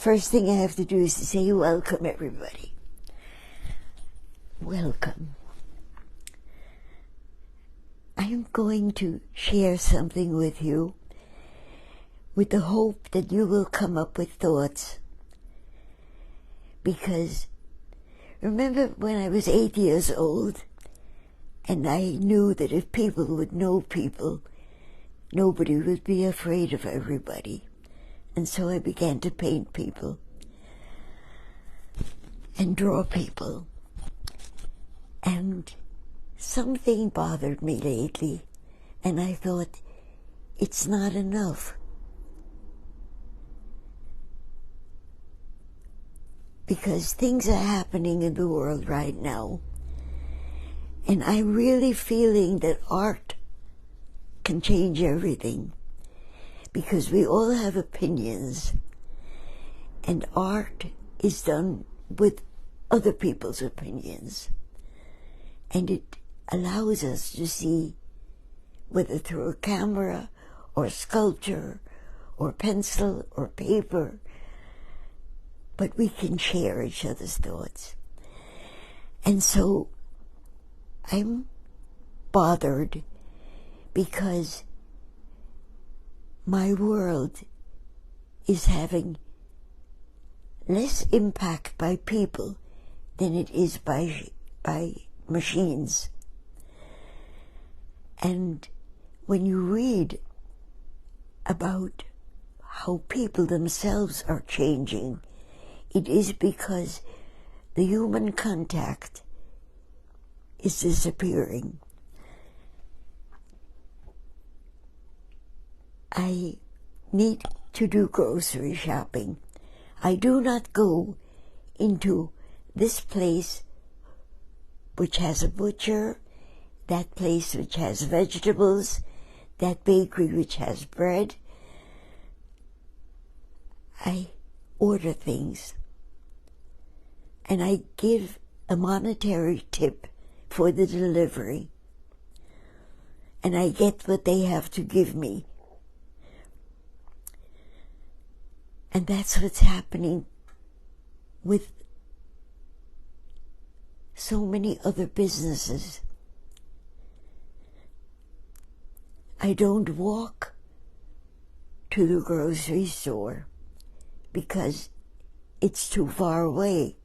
First thing I have to do is to say welcome, everybody. Welcome. I'm going to share something with you with the hope that you will come up with thoughts. Because remember when I was 8 years old and I knew that if people would know people, nobody would be afraid of everybody. And so I began to paint people and draw people. And something bothered me lately, and I thought, it's not enough. Because things are happening in the world right now, and I'm really feeling that art can change everything. Because we all have opinions, and art is done with other people's opinions. And it allows us to see, whether through a camera or sculpture or pencil or paper, but we can share each other's thoughts. And so I'm bothered because my world is having less impact by people than it is by machines. And when you read about how people themselves are changing, it is because the human contact is disappearing. I need to do grocery shopping. I do not go into this place which has a butcher, that place which has vegetables, that bakery which has bread. I order things and I give a monetary tip for the delivery, and I get what they have to give me. And that's what's happening with so many other businesses. I don't walk to the grocery store because it's too far away.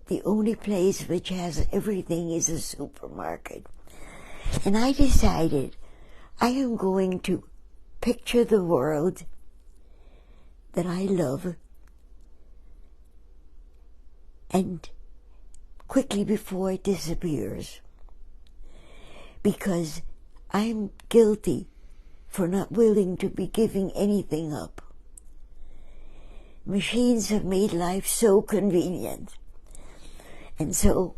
The only place which has everything is a supermarket. And I decided I am going to picture the world that I love, and quickly before it disappears, because I'm guilty for not willing to be giving anything up. Machines have made life so convenient, and so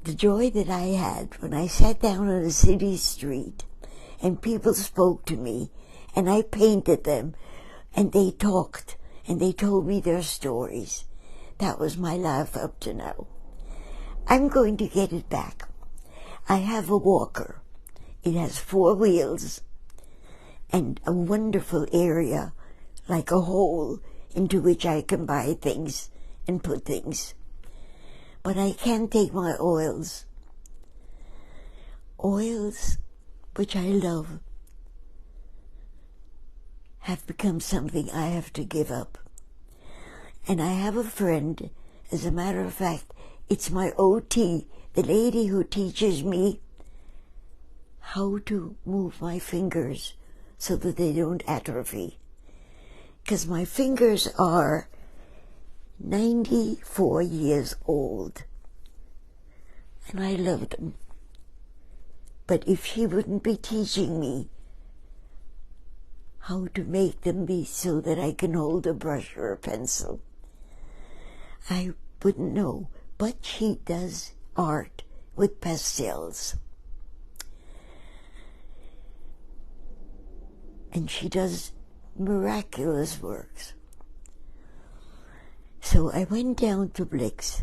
the joy that I had when I sat down on a city street and people spoke to me, and I painted them, and they talked, and they told me their stories. That was my life up to now. I'm going to get it back. I have a walker. It has 4 wheels and a wonderful area, like a hole into which I can buy things and put things. But I can't take my oils. Oils, which I love, have become something I have to give up. And I have a friend, as a matter of fact, it's my OT, the lady who teaches me how to move my fingers so that they don't atrophy. Because my fingers are 94 years old, and I love them. But if she wouldn't be teaching me how to make them be so that I can hold a brush or a pencil, I wouldn't know. But she does art with pastels. And she does miraculous works. So I went down to Blix,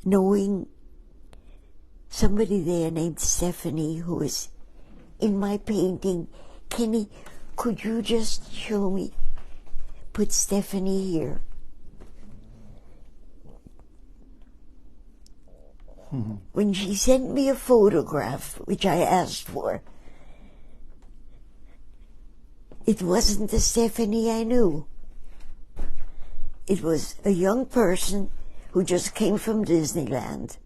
knowing somebody there named Stephanie, who is in my painting. Kenny, could you just show me? Put Stephanie here. When she sent me a photograph, which I asked for, it wasn't the Stephanie I knew. It was a young person who just came from Disneyland.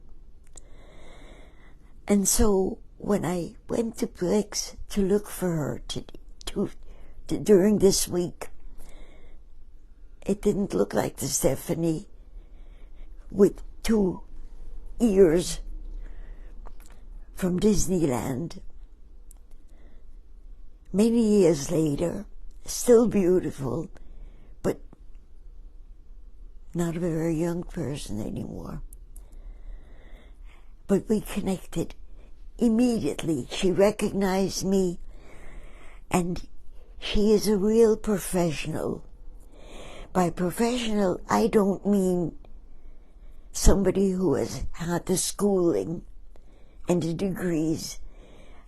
And so when I went to Plex to look for her during this week, it didn't look like the Stephanie with 2 ears from Disneyland. Many years later, still beautiful, but not a very young person anymore. But we connected immediately. She recognized me, and she is a real professional. By professional, I don't mean somebody who has had the schooling and the degrees.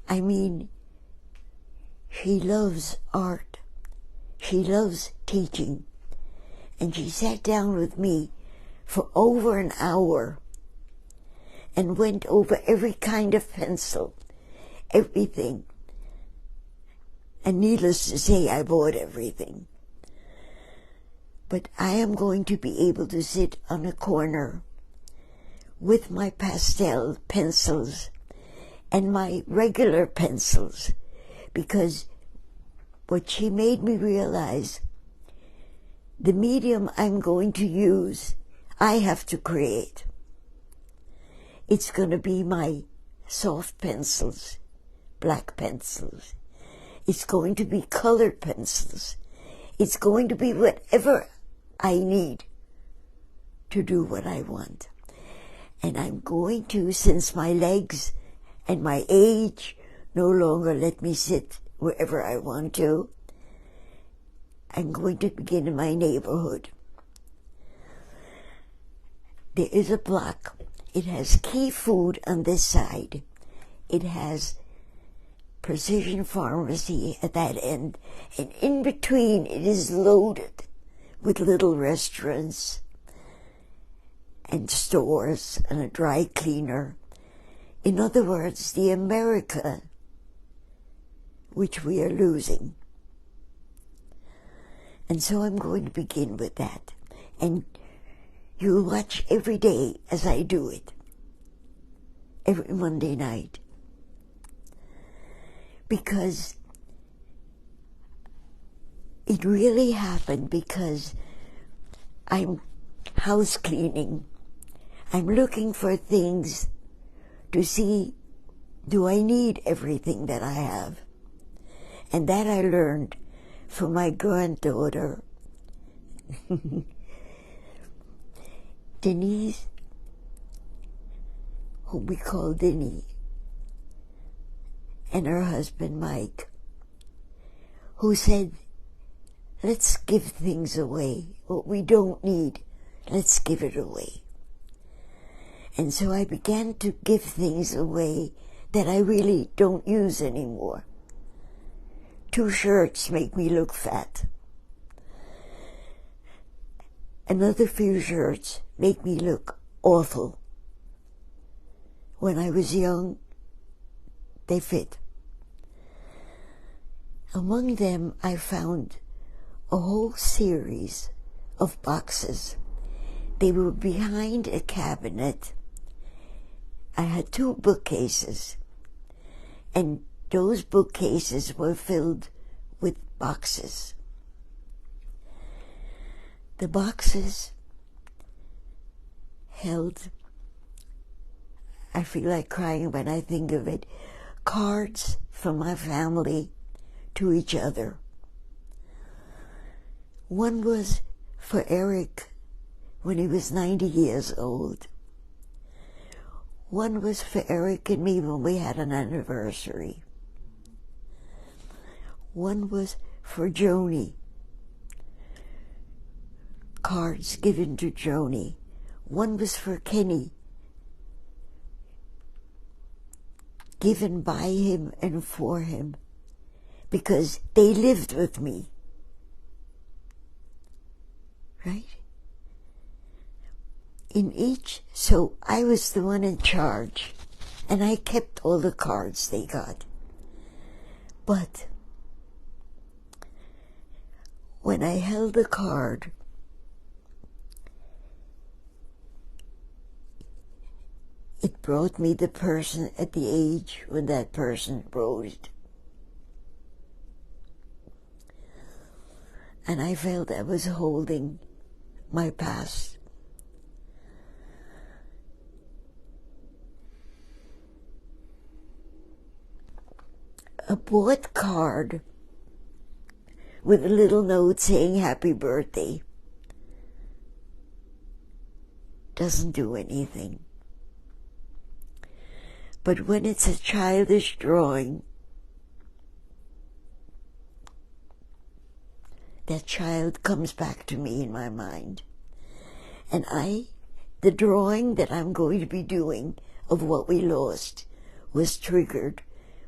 I mean, she loves art. She loves teaching. And she sat down with me for over an hour and went over every kind of pencil, everything. And needless to say, I bought everything. But I am going to be able to sit on a corner with my pastel pencils and my regular pencils, because what she made me realize, the medium I'm going to use, I have to create. It's going to be my soft pencils, black pencils. It's going to be colored pencils. It's going to be whatever I need to do what I want. And I'm going to, since my legs and my age no longer let me sit wherever I want to, I'm going to begin in my neighborhood. There is a block. It has Key Food on this side. It has Precision Pharmacy at that end. And in between, it is loaded with little restaurants and stores and a dry cleaner. In other words, the America which we are losing. And so I'm going to begin with that. And you'll watch every day as I do it. Every Monday night. Because it really happened because I'm house cleaning. I'm looking for things to see, do I need everything that I have? And that I learned from my granddaughter, Denise, whom we call Denny, and her husband, Mike, who said, let's give things away. What we don't need, let's give it away. And so I began to give things away that I really don't use anymore. 2 shirts make me look fat. Another few shirts make me look awful. When I was young, they fit. Among them, I found a whole series of boxes. They were behind a cabinet. I had 2 bookcases, and those bookcases were filled with boxes. The boxes held, I feel like crying when I think of it, cards from my family to each other. One was for Eric when he was 90 years old. One was for Eric and me when we had an anniversary. One was for Joni. Cards given to Joni. One was for Kenny. given by him and for him, because they lived with me. Right? In each, so I was the one in charge, and I kept all the cards they got. But when I held the card, it brought me the person at the age when that person wrote it. And I felt I was holding my past. A bought card with a little note saying happy birthday doesn't do anything. But when it's a childish drawing, that child comes back to me in my mind. And the drawing that I'm going to be doing of what we lost was triggered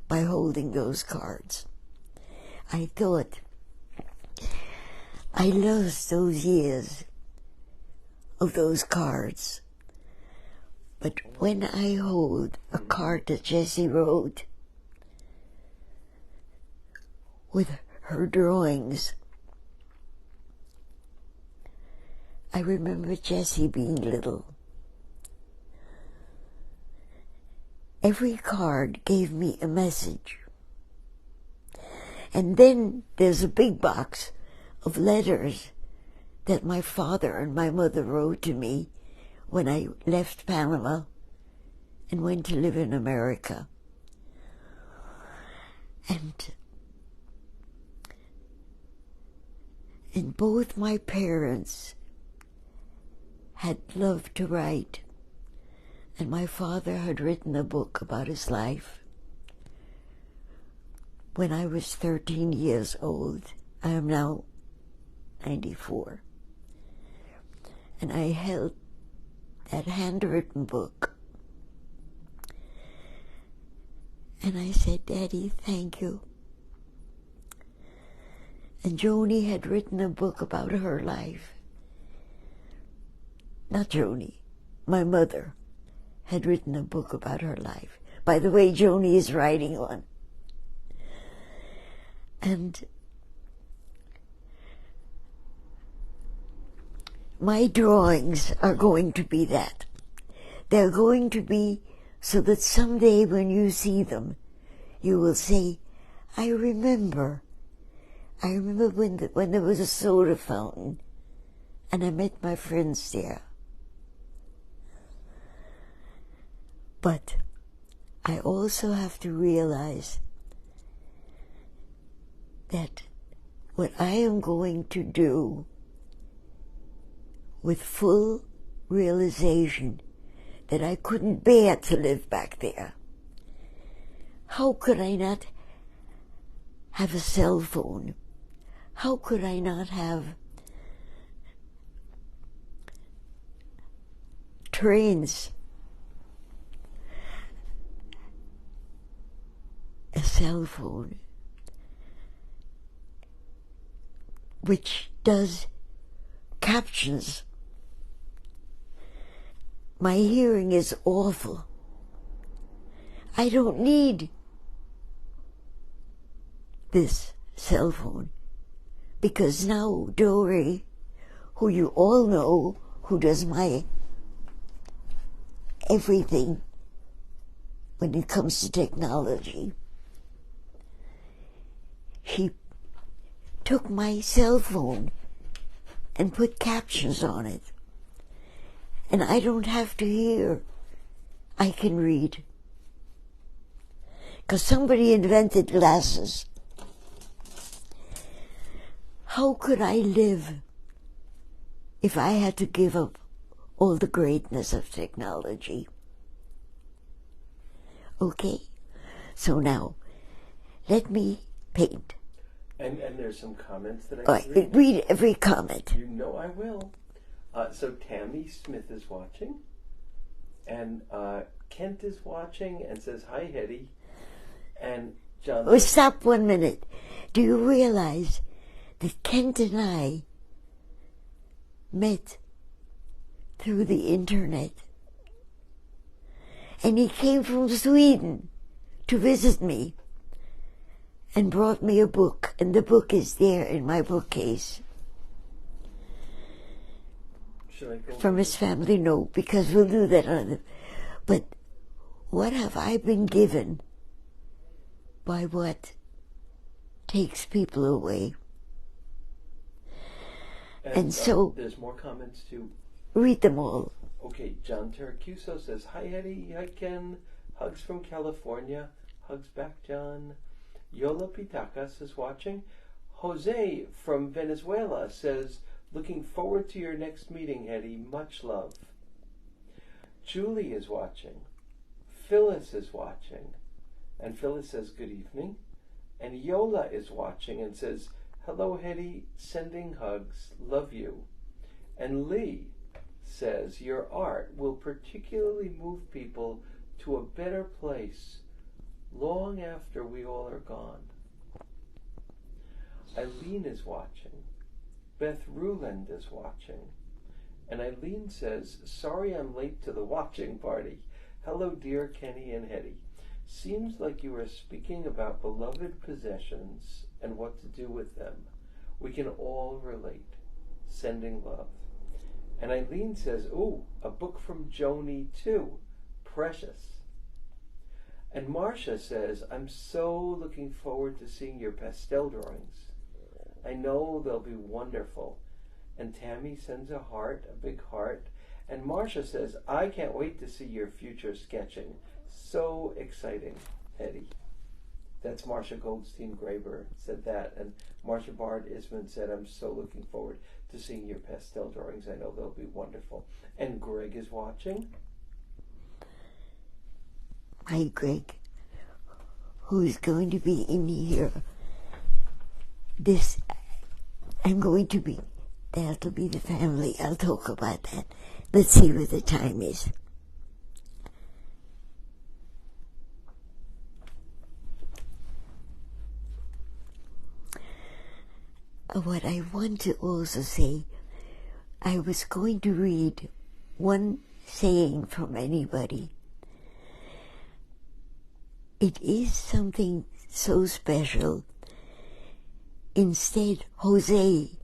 by holding those cards. I thought, I lost those years of those cards. But when I hold a card that Jessie wrote with her drawings, I remember Jessie being little. Every card gave me a message. And then there's a big box of letters that my father and my mother wrote to me when I left Panama and went to live in America. And both my parents had loved to write, and my father had written a book about his life. When I was 13 years old, I am now 94, and I held that handwritten book, and I said, Daddy, thank you. And Joni had written a book about her life. Not Joni, my mother had written a book about her life. By the way, Joni is writing one. And my drawings are going to be that. They're going to be so that someday when you see them, you will say, I remember when there was a soda fountain and I met my friends there. But I also have to realize that what I am going to do with full realization that I couldn't bear to live back there. How could I not have a cell phone? How could I not have trains? A cell phone which does captions. My hearing is awful. I don't need this cell phone because now Dory, who you all know, who does my everything when it comes to technology, she took my cell phone and put captions on it. And I don't have to hear. I can read. Because somebody invented glasses. How could I live if I had to give up all the greatness of technology? Okay, so now let me paint. And there's some comments that I can read. Read every comment. You know I will. So Tammy Smith is watching, and Kent is watching and says, hi, Hetty. And John... Oh, stop 1 minute. Do you realize that Kent and I met through the internet? And he came from Sweden to visit me and brought me a book, and the book is there in my bookcase. Should I go From his family, no, because we'll do that on the... But what have I been given by what takes people away? And so... There's more comments too. Read them all. Okay, John Taracuso says, "Hi Hetty, hi Ken, hugs from California, hugs back John." Yola Pitacas is watching. Jose from Venezuela says, "Looking forward to your next meeting, Hetty, much love." Julie is watching. Phyllis is watching. And Phyllis says, "Good evening." And Yola is watching and says, "Hello Hetty, sending hugs, love you." And Lee says, "Your art will particularly move people to a better place long after we all are gone." Eileen is watching. Beth Ruland is watching. And Eileen says, "Sorry I'm late to the watching party. Hello dear Kenny and Hetty. Seems like you are speaking about beloved possessions and what to do with them. We can all relate. Sending love." And Eileen says, "Ooh, a book from Joni too. Precious." And Marcia says, "I'm so looking forward to seeing your pastel drawings. I know they'll be wonderful." And Tammy sends a heart, a big heart. And Marcia says, "I can't wait to see your future sketching. So exciting, Hetty." That's Marcia Goldstein Graber said that. And Marcia Bard Isman said, "I'm so looking forward to seeing your pastel drawings. I know they'll be wonderful." And Greg is watching. Hi, Greg, who's going to be in here. That'll be the family. I'll talk about that. Let's see what the time is. What I want to also say, I was going to read one saying from anybody. It is something so special. Instead, Jose,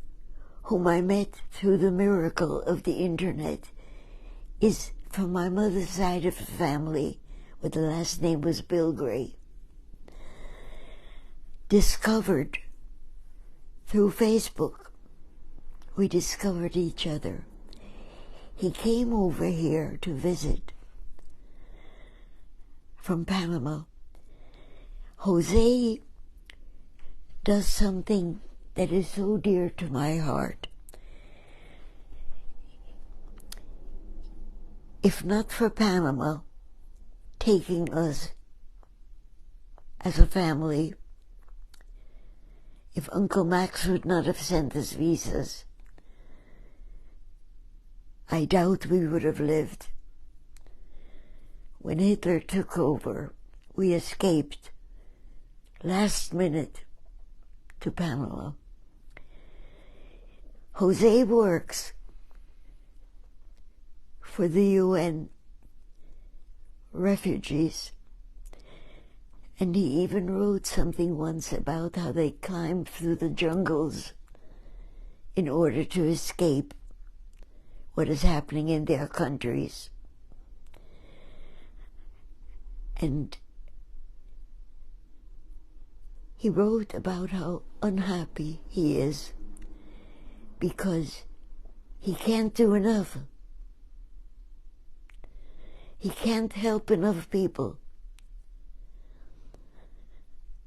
whom I met through the miracle of the internet, is from my mother's side of the family, where the last name was Bilgray. Discovered through Facebook. We discovered each other. He came over here to visit from Panama. Jose does something that is so dear to my heart. If not for Panama taking us as a family, if Uncle Max would not have sent us visas, I doubt we would have lived. When Hitler took over, we escaped last minute to Panama. Jose works for the UN refugees, and he even wrote something once about how they climbed through the jungles in order to escape what is happening in their countries. And he wrote about how unhappy he is because he can't do enough. He can't help enough people.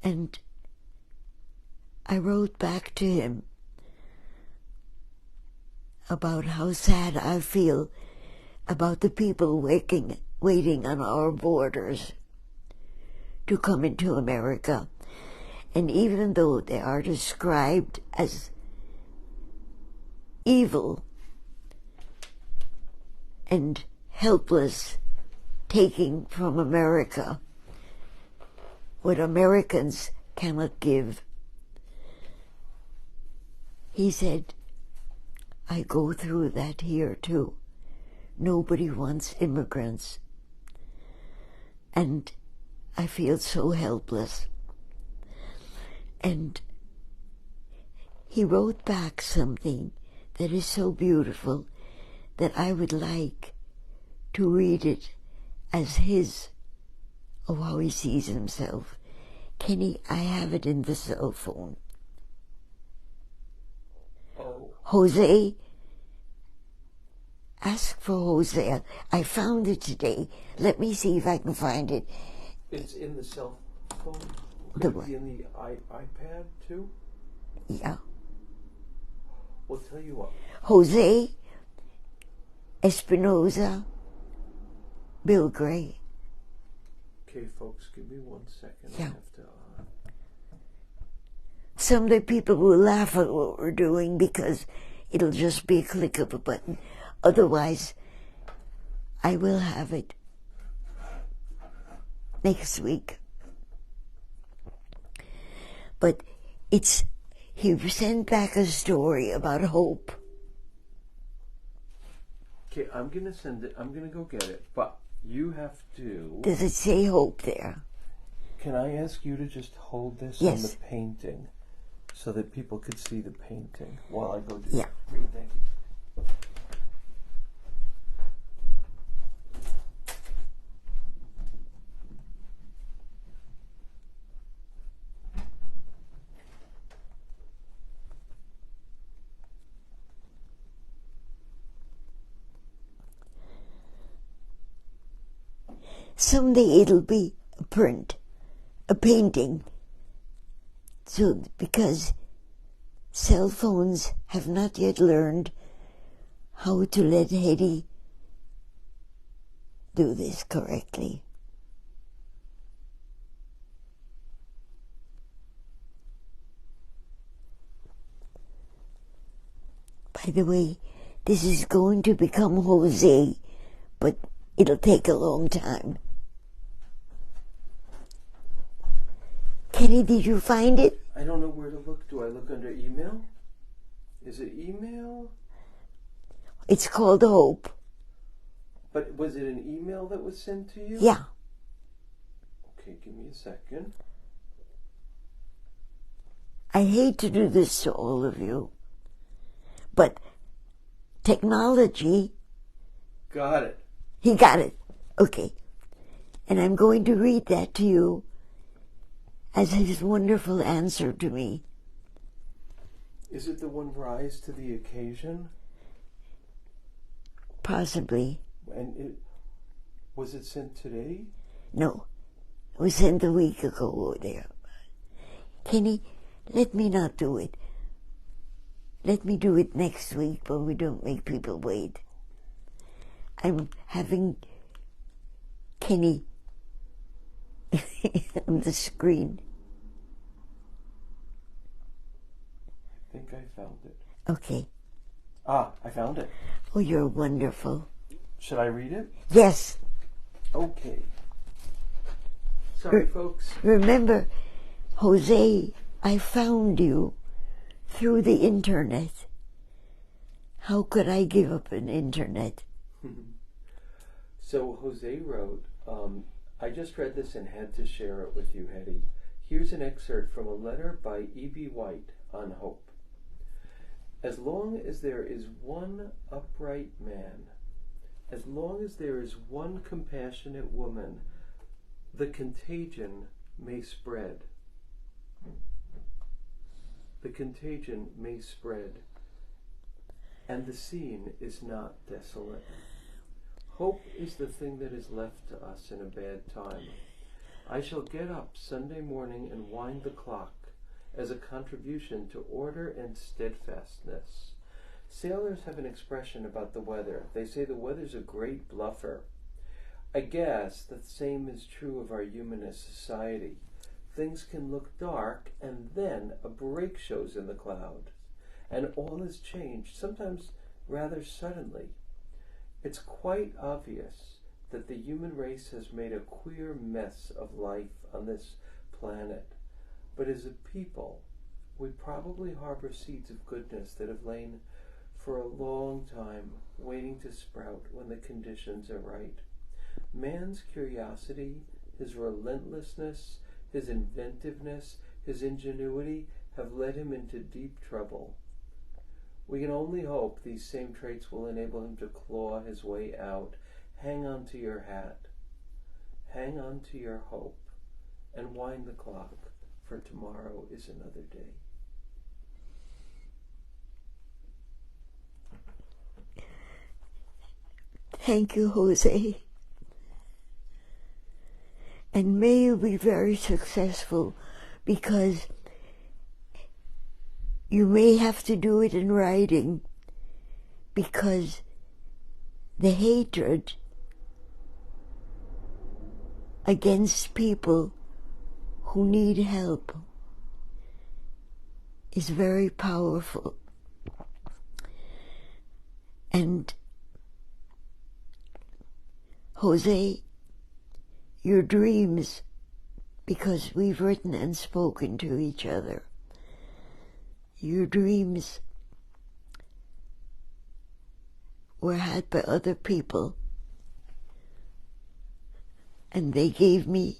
And I wrote back to him about how sad I feel about the people waiting on our borders to come into America. And even though they are described as evil and helpless, taking from America what Americans cannot give. He said, I go through that here too. Nobody wants immigrants. And I feel so helpless. And he wrote back something that is so beautiful that I would like to read it as his, of how he sees himself. Kenny, I have it in the cell phone. Oh. Jose, ask for Jose. I found it today. Let me see if I can find it. It's in the cell phone? The Could it what? be in the iPad too? Yeah. Well, tell you what. Jose Espinoza, Bill Gray. Okay, folks, give me 1 second. Yeah. I have to. Some of the people will laugh at what we're doing because it'll just be a click of a button. Otherwise, I will have it next week. But he sent back a story about hope. Okay, I'm gonna send it. I'm gonna go get it. But you have to. Does it say hope there? Can I ask you to just hold this Yes. on the painting so that people could see the painting while I go do Yeah. Thank you. Someday it'll be a print, a painting. So, because cell phones have not yet learned how to let Hetty do this correctly. By the way, this is going to become Jose, but it'll take a long time. Kenny, did you find it? I don't know where to look. Do I look under email? Is it email? It's called Hope. But was it an email that was sent to you? Yeah. Okay, give me a second. I hate to do this to all of you, but technology... Got it. He got it. Okay. And I'm going to read that to you as his wonderful answer to me. Is it the one Rise to the Occasion? Possibly. And was it sent today? No. It was sent a week ago there. Kenny, let me not do it. Let me do it next week, but we don't make people wait. I'm having Kenny on the screen. I think I found it. Okay. Ah, I found it. Oh, you're wonderful. Should I read it? Yes. Okay. Sorry, folks. Remember, Jose, I found you through the internet. How could I give up an internet? So Jose wrote, I just read this and had to share it with you, Hetty. Here's an excerpt from a letter by E.B. White on hope. As long as there is one upright man, as long as there is one compassionate woman, the contagion may spread. The contagion may spread, and the scene is not desolate. Hope is the thing that is left to us in a bad time. I shall get up Sunday morning and wind the clock as a contribution to order and steadfastness. Sailors have an expression about the weather. They say the weather's a great bluffer. I guess the same is true of our humanist society. Things can look dark, and then a break shows in the clouds, and all is changed, sometimes rather suddenly. It's quite obvious that the human race has made a queer mess of life on this planet, but as a people, we probably harbor seeds of goodness that have lain for a long time, waiting to sprout when the conditions are right. Man's curiosity, his relentlessness, his inventiveness, his ingenuity have led him into deep trouble. We can only hope these same traits will enable him to claw his way out. Hang on to your hat, hang on to your hope, and wind the clock, for tomorrow is another day. Thank you, Jose. And may you be very successful, because you may have to do it in writing, because the hatred against people who need help is very powerful. And Jose, your dreams, because we've written and spoken to each other, your dreams were had by other people, and they gave me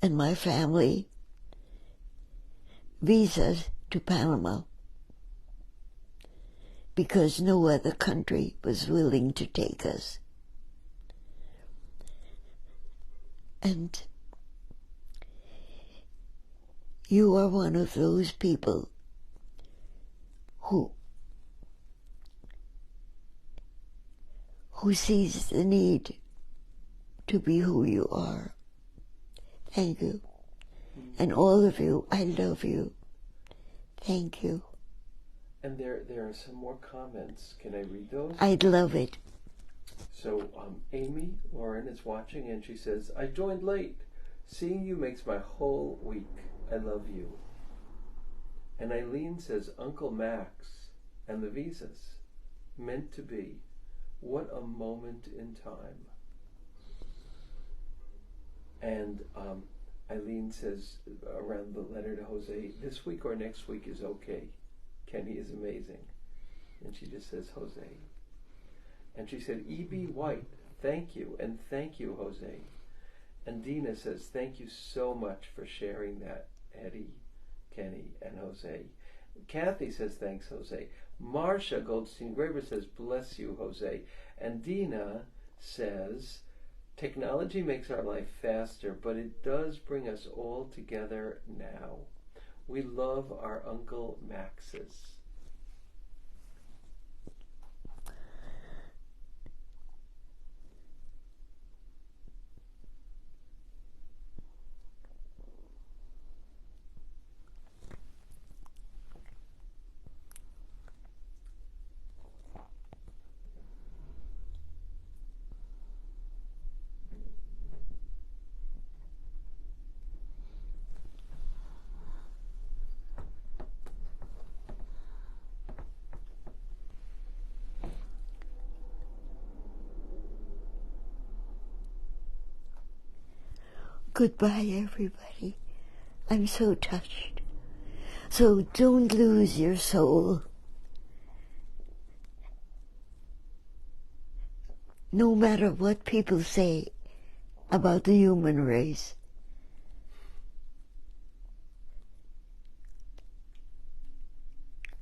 and my family visas to Panama, because no other country was willing to take us. And you are one of those people who sees the need to be who you are. Thank you. And all of you, I love you. Thank you. And there are some more comments. Can I read those? I'd love it. So Amy Lauren is watching, and she says, I joined late. Seeing you makes my whole week. I love you. And Eileen says, Uncle Max and the visas. Meant to be. What a moment in time. And Eileen says, around the letter to Jose, this week or next week is okay. Kenny is amazing. And she just says, Jose. And she said, E.B. White, thank you, and thank you, Jose. And Dina says, thank you so much for sharing that, Eddie, Kenny, and Jose. Kathy says, thanks, Jose. Marcia Goldstein-Graber says, bless you, Jose. And Dina says, technology makes our life faster, but it does bring us all together now. We love our Uncle Maxes. Goodbye, everybody. I'm so touched. So don't lose your soul. No matter what people say about the human race.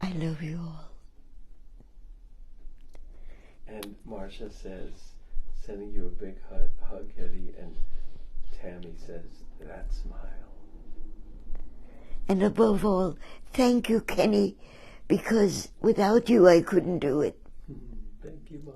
I love you all. And Marcia says, sending you a big hug, Eddie, and Tammy says, that smile. And above all, thank you, Kenny, because without you I couldn't do it. Thank you, Mom.